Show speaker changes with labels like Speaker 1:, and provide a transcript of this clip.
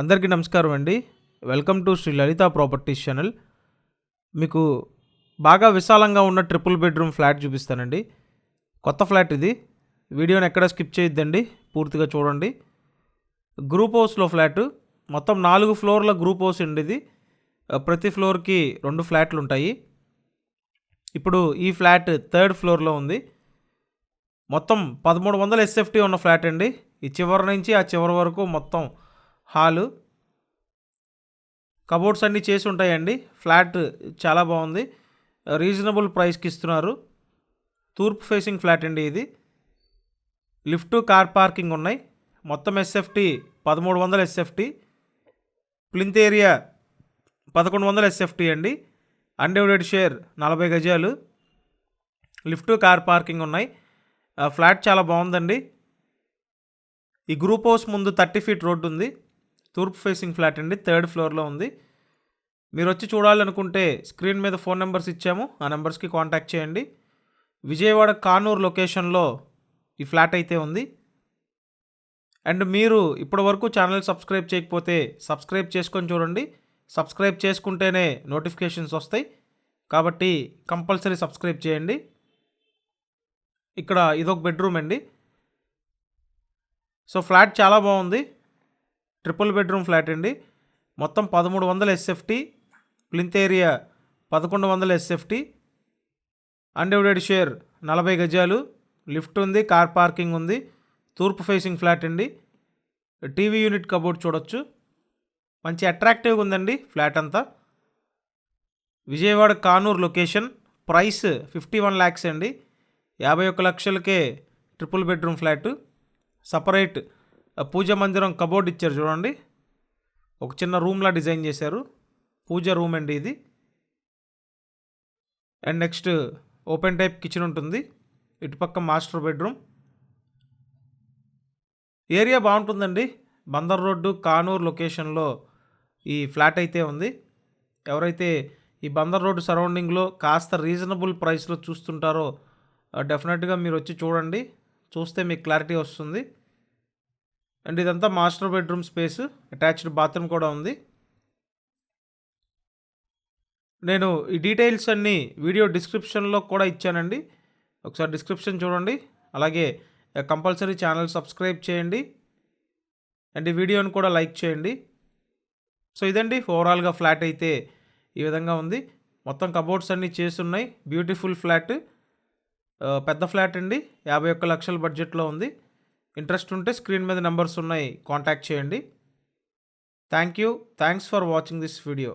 Speaker 1: అందరికీ నమస్కారం అండి. Welcome to Shri Lalitha properties channel. మీకు బాగా విశాలంగా ఉన్న ట్రిపుల్ బెడ్రూమ్ ఫ్లాట్ చూపిస్తానండి. కొత్త ఫ్లాట్ ఇది. వీడియోని ఎక్కడ స్కిప్ చేయొద్దండి, పూర్తిగా చూడండి. గ్రూప్ హౌస్లో ఫ్లాటు, మొత్తం 4 ఫ్లోర్ల గ్రూప్ హౌస్ అండి ఇది. ప్రతి ఫ్లోర్కి 2 ఫ్లాట్లు ఉంటాయి. ఇప్పుడు ఈ ఫ్లాట్ 3rd ఫ్లోర్లో ఉంది. మొత్తం 1300 SFT ఉన్న ఫ్లాట్ అండి. ఈ చివరి నుంచి ఆ చివరి వరకు మొత్తం హాలు, కబోర్డ్స్ అన్నీ చేసి ఉంటాయండి. ఫ్లాట్ చాలా బాగుంది, రీజనబుల్ ప్రైస్కి ఇస్తున్నారు. తూర్పు ఫేసింగ్ ఫ్లాట్ అండి ఇది. లిఫ్ట్, కార్ పార్కింగ్ ఉన్నాయి. మొత్తం SFT 1300 SFT. Plinth area 1100 SFT అండి. అన్డివైడెడ్ షేర్ 40 గజాలు. లిఫ్ట్, కార్ పార్కింగ్ ఉన్నాయి. ఫ్లాట్ చాలా బాగుందండి. ఈ గ్రూప్ హౌస్ ముందు 30 ఫీట్ రోడ్డు ఉంది. తూర్పు ఫేసింగ్ ఫ్లాట్ అండి, 3rd ఫ్లోర్లో ఉంది. మీరు వచ్చి చూడాలనుకుంటే స్క్రీన్ మీద ఫోన్ నెంబర్స్ ఇచ్చాము, ఆ నెంబర్స్కి కాంటాక్ట్ చేయండి. విజయవాడ కానూరు లొకేషన్లో ఈ ఫ్లాట్ అయితే ఉంది. అండ్ మీరు ఇప్పటి వరకు ఛానల్ సబ్స్క్రైబ్ చేయకపోతే సబ్స్క్రైబ్ చేసుకొని చూడండి. సబ్స్క్రైబ్ చేసుకుంటేనే నోటిఫికేషన్స్ వస్తాయి, కాబట్టి కంపల్సరీ సబ్స్క్రైబ్ చేయండి. ఇక్కడ ఇదొక బెడ్రూమ్ అండి. సో ఫ్లాట్ చాలా బాగుంది. ట్రిపుల్ బెడ్రూమ్ ఫ్లాట్ అండి. మొత్తం 1300 SFT. Plinth area 1100 SFT. Undivided share 40 గజాలు. లిఫ్ట్ ఉంది, కార్ పార్కింగ్ ఉంది. తూర్పు ఫేసింగ్ ఫ్లాట్ అండి. టీవీ యూనిట్ కబోర్డ్ చూడొచ్చు. మంచి అట్రాక్టివ్గా ఉందండి ఫ్లాట్ అంతా. Vijayawada Kanuru location. Price 51 lakhs అండి. 51 లక్షలకే ట్రిపుల్ బెడ్రూమ్ ఫ్లాట్. సపరేట్ పూజ మందిరం కబోర్డ్ ఇచ్చారు చూడండి. ఒక చిన్న రూమ్లా డిజైన్ చేశారు. పూజ రూమ్ అండి ఇది. And next open type kitchen ఉంటుంది. ఇటుపక్క మాస్టర్ బెడ్రూమ్. ఏరియా బాగుంటుందండి. బందర్ రోడ్డు, కానూరు లొకేషన్లో ఈ ఫ్లాట్ అయితే ఉంది. ఎవరైతే ఈ బందర్ రోడ్డు సరౌండింగ్లో కాస్త రీజనబుల్ ప్రైస్లో చూస్తుంటారో డెఫినెట్గా మీరు వచ్చి చూడండి. చూస్తే మీకు క్లారిటీ వస్తుంది. అండ్ ఇదంతా master bedroom space. Attached bathroom కూడా ఉంది. నేను ఈ డీటెయిల్స్ అన్నీ వీడియో డిస్క్రిప్షన్లో కూడా ఇచ్చానండి. ఒకసారి డిస్క్రిప్షన్ చూడండి. అలాగే కంపల్సరీ ఛానల్ సబ్స్క్రైబ్ చేయండి. అండ్ ఈ వీడియోని కూడా లైక్ చేయండి. సో ఇదండి ఓవరాల్గా ఫ్లాట్ అయితే ఈ విధంగా ఉంది. మొత్తం కబోర్డ్స్ అన్నీ చేస్తున్నాయి. బ్యూటిఫుల్ ఫ్లాట్, పెద్ద ఫ్లాట్ అండి. 51 లక్షల బడ్జెట్లో ఉంది. ఇంట్రెస్ట్ ఉంటే స్క్రీన్ మీద నెంబర్స్ ఉన్నాయి, కాంటాక్ట్ చేయండి. Thanks for watching this video.